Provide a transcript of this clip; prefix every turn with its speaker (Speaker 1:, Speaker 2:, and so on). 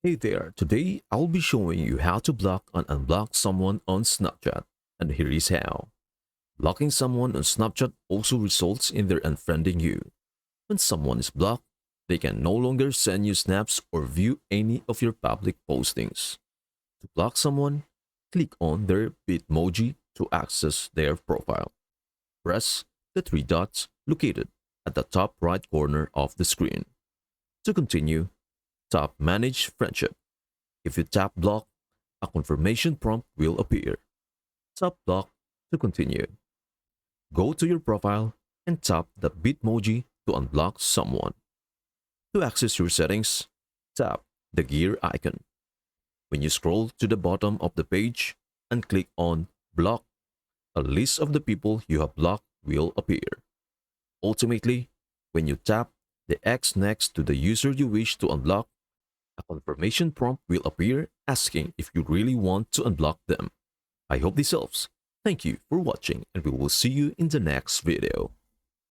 Speaker 1: Hey there, today I'll be showing you how to block and unblock someone on Snapchat, and here is how. Blocking someone on Snapchat also results in their unfriending you. When someone is blocked, they can no longer send you snaps or view any of your public postings. To block someone, click on their Bitmoji to access their profile. Press the three dots located at the top right corner of the screen. To continue, tap Manage Friendship. If you tap Block, a confirmation prompt will appear. Tap Block to continue. Go to your profile and tap the Bitmoji to unblock someone. To access your settings, tap the gear icon. When you scroll to the bottom of the page and click on Block, a list of the people you have blocked will appear. Ultimately, when you tap the X next to the user you wish to unblock, a confirmation prompt will appear asking if you really want to unblock them. I hope this helps. Thank you for watching, and we will see you in the next video.